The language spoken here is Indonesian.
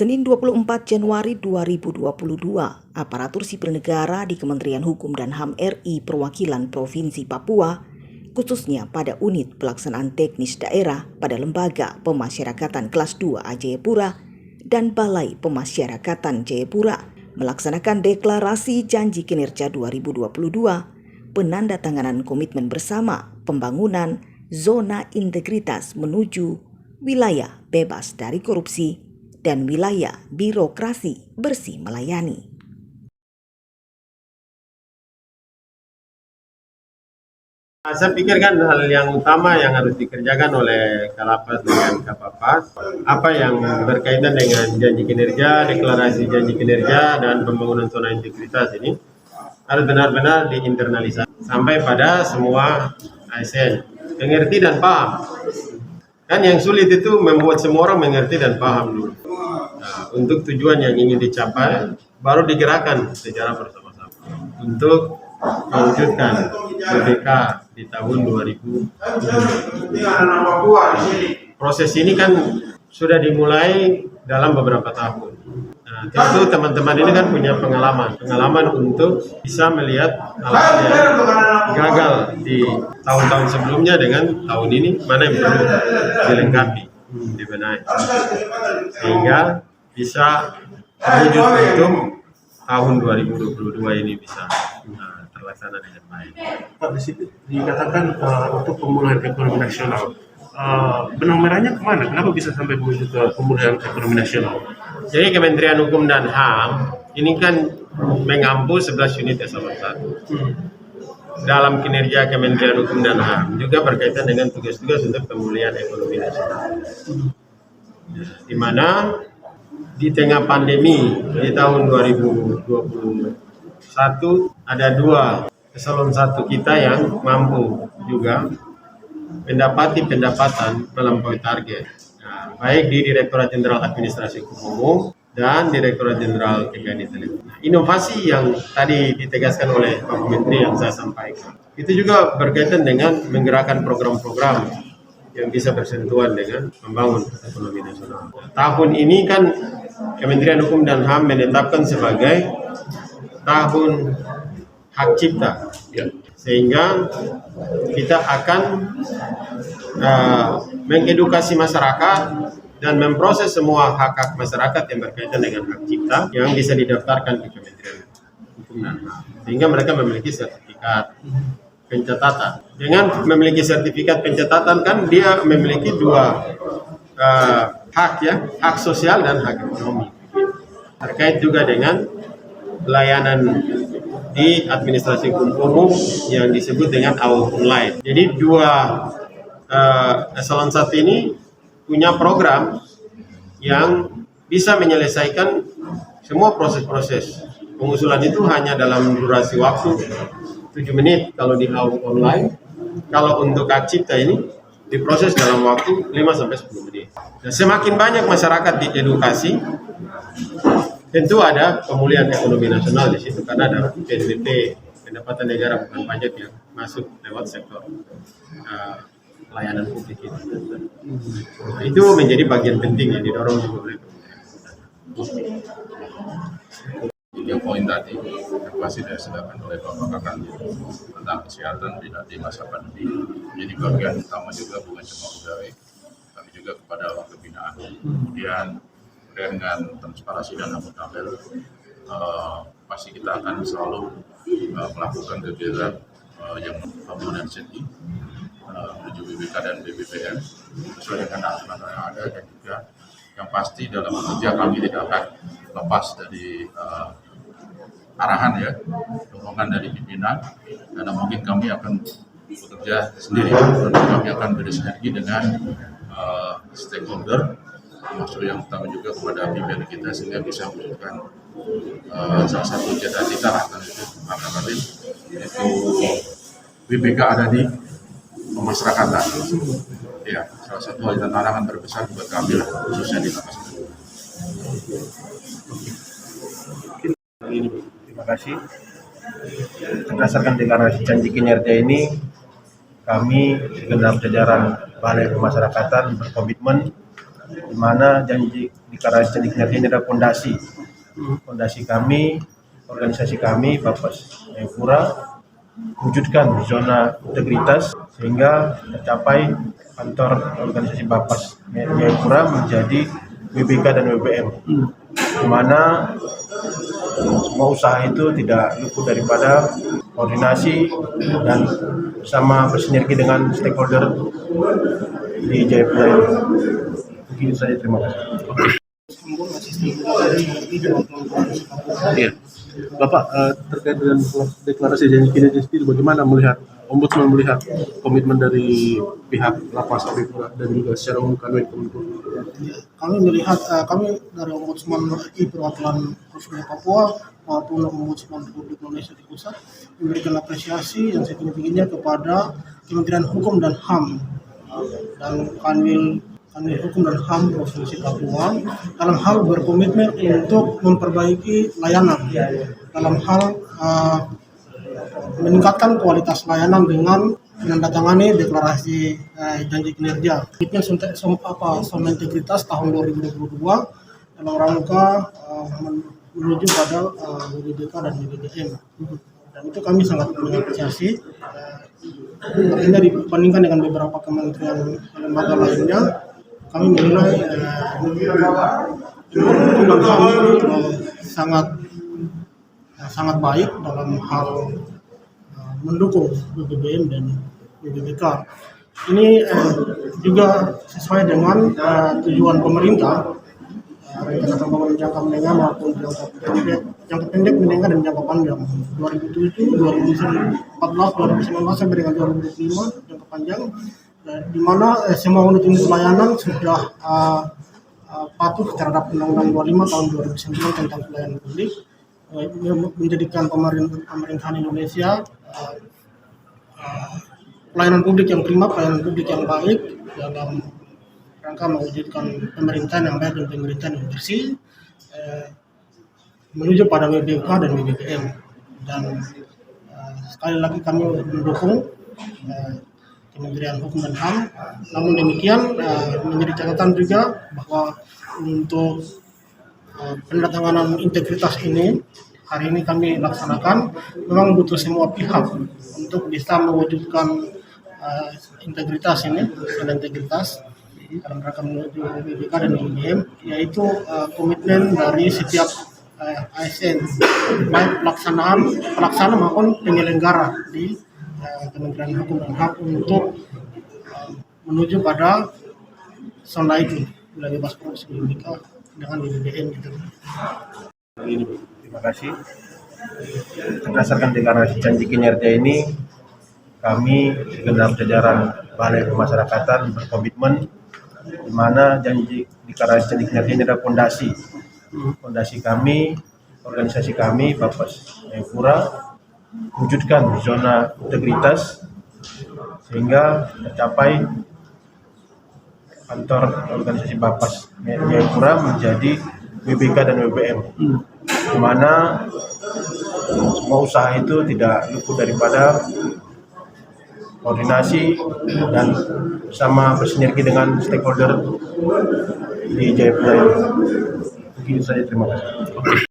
Senin 24 Januari 2022, aparatur sipil negara di Kementerian Hukum dan HAM RI Perwakilan Provinsi Papua, khususnya pada unit pelaksanaan teknis daerah pada Lembaga Pemasyarakatan Kelas 2 Jayapura dan Balai Pemasyarakatan Jayapura, melaksanakan deklarasi janji kinerja 2022, penandatanganan komitmen bersama pembangunan zona integritas menuju wilayah bebas dari korupsi dan wilayah birokrasi bersih melayani. Saya pikir kan hal yang utama yang harus dikerjakan oleh Kalapas dengan Kapapas, apa yang berkaitan dengan janji kinerja, deklarasi janji kinerja, dan pembangunan zona integritas ini harus benar-benar diinternalisasi sampai pada semua ASN mengerti dan paham. Kan yang sulit itu membuat semua orang mengerti dan paham dulu. Nah, untuk tujuan yang ingin dicapai, baru digerakkan secara bersama-sama untuk mewujudkan BPK di tahun 2020. Proses ini kan sudah dimulai dalam beberapa tahun. Nah, tentu teman-teman ini kan punya pengalaman untuk bisa melihat hal-hal yang gagal di tahun-tahun sebelumnya dengan tahun ini, mana yang perlu dilengkapi, dibenahi, sehingga bisa terwujud untuk tahun 2022 ini bisa terlaksana dengan baik. Pak, di situ dikatakan untuk pemulihan ekonomi nasional. Benang merahnya kemana? Kenapa bisa sampai menuju ke pemulihan ekonomi nasional? Jadi Kementerian Hukum dan HAM ini kan mengampu 11 unit eselon 1. Dalam kinerja Kementerian Hukum dan HAM juga berkaitan dengan tugas-tugas untuk pemulihan ekonomi nasional. Di mana di tengah pandemi di tahun 2021 ada 2 eselon 1 kita yang mampu juga mendapati pendapatan melampaui target. Nah, baik di Direktorat Jenderal Administrasi Hukum Umum dan Direktorat Jenderal TKN Intelektual. Nah, inovasi yang tadi ditegaskan oleh Pak Menteri yang saya sampaikan, itu juga berkaitan dengan menggerakkan program-program yang bisa bersentuhan dengan membangun ekonomi nasional. Nah, tahun ini kan Kementerian Hukum dan HAM menetapkan sebagai tahun hak cipta, sehingga kita akan mengedukasi masyarakat dan memproses semua hak-hak masyarakat yang berkaitan dengan hak cipta yang bisa didaftarkan ke Kementerian Hukum dan HAM, sehingga mereka memiliki sertifikat pencatatan. Dengan memiliki sertifikat pencatatan kan dia memiliki 2 hak, ya, hak sosial dan hak ekonomi. Terkait juga dengan pelayanan di administrasi hukum umum yang disebut dengan AWO online. Jadi 2 eselon 1 ini punya program yang bisa menyelesaikan semua proses-proses. Pengusulan itu hanya dalam durasi waktu 7 menit kalau di AWO online. Kalau untuk hak cipta ini diproses dalam waktu 5-10 menit. Nah, semakin banyak masyarakat diedukasi, tentu ada pemulihan ekonomi nasional di situ karena ada PNBP, pendapatan negara bukan pajak yang masuk lewat sektor pelayanan publik itu. Nah, itu menjadi bagian penting yang didorong juga oleh pemerintah. 3 poin tadi yang pasti disediakan oleh Bapak Kakan tentang kesehatan di masa pandemi. Jadi bagian utama juga bukan cuma pegawai, tapi juga kepada pembinaan. Kemudian dengan transparansi dan akuntabel, pasti kita akan selalu melakukan kegiatan yang pembangunan SETI menuju BPK dan BBPM sesuai dengan aturan yang ada, dan juga yang pasti dalam bekerja kami tidak akan lepas dari arahan, ya, dorongan dari pimpinan, karena mungkin kami akan bekerja sendiri, dan kami akan bersinergi dengan stakeholder, termasuk yang utama juga kepada pimpinan kita, sehingga bisa mewujudkan salah satu cita-cita kami yaitu BPK ada di pemasyarakatan. Ya, salah satu hal tantangan terbesar buat kami lah, khususnya di Lapas. Terima kasih. Berdasarkan deklarasi janji kinerja ini, kami segenap jajaran Balai Pemasyarakatan berkomitmen di mana janji kinerja ini adalah fondasi kami, organisasi kami, Bapas Jayapura, wujudkan zona integritas sehingga tercapai kantor organisasi Bapas Jayapura menjadi WBK dan WBM, di mana semua usaha itu tidak luput daripada koordinasi dan bersama bersinergi dengan stakeholder di Jayapura ini. Begitu saja, terima kasih. Iya. Bapak, terkait dengan deklarasi janji kinerja sendiri, bagaimana Ombudsman melihat komitmen dari pihak Lapas Jayapura dan juga secara umum Kanwil Kominfo? Kami melihat, kami dari Ombudsman RI perwakilan Provinsi Papua maupun Ombudsman Republik Indonesia di pusat memberikan apresiasi yang setinggi-tingginya kepada Kementerian Hukum dan HAM dan Kanwil Hukum dan HAM Provinsi Papua dalam hal berkomitmen untuk memperbaiki layanan, dalam hal meningkatkan kualitas layanan dengan menandatangani deklarasi janji kinerja. Zona integritas tahun 2022 dalam rangka menuju pada WBK dan WBM. Dan itu kami sangat mengapresiasi. Artinya dibandingkan dengan beberapa kementerian lembaga lainnya, kami menilai sangat baik dalam hal mendukung WBBM dan WBK. Ini juga sesuai dengan tujuan pemerintah, rencana pembangunan jangka menengah maupun jangka pendek, menengah dan jangka panjang 2007, 2014, 2019 sampai dengan 2025 jangka panjang, di mana semua unit-unit pelayanan sudah patuh terhadap Undang-Undang 25 tahun 2009 tentang pelayanan publik, menjadikan pemerintahan Indonesia pelayanan publik yang prima, pelayanan publik yang baik dalam rangka mewujudkan pemerintahan yang baik dan pemerintahan yang bersih, menuju pada WBK dan WBBM. Dan sekali lagi kami mendukung Kementerian Hukum dan HAM. Namun demikian menjadi catatan juga bahwa untuk penandatanganan integritas ini hari ini kami laksanakan, memang butuh semua pihak untuk bisa mewujudkan integritas ini, dalam rangka menuju WBK dan WBM, yaitu komitmen dari setiap ASN, baik pelaksana maupun penyelenggara di Kementerian Hukum dan HAM untuk menuju pada zona itu, wilayah bebas korupsi WBK dengan WBBM gitu. Terima kasih. Berdasarkan deklarasi janji kinerja ini, kami segenap jajaran Balai Pemasyarakatan berkomitmen di mana deklarasi janji kinerja ini adalah fondasi kami, organisasi kami, Bapas Jayapura, wujudkan zona integritas sehingga tercapai kantor organisasi Bapas Jayapura menjadi WBK dan WBM, di mana semua usaha itu tidak luput daripada koordinasi dan bersama bersinergi dengan stakeholder di Jayapura ini. Begitu saja, terima kasih.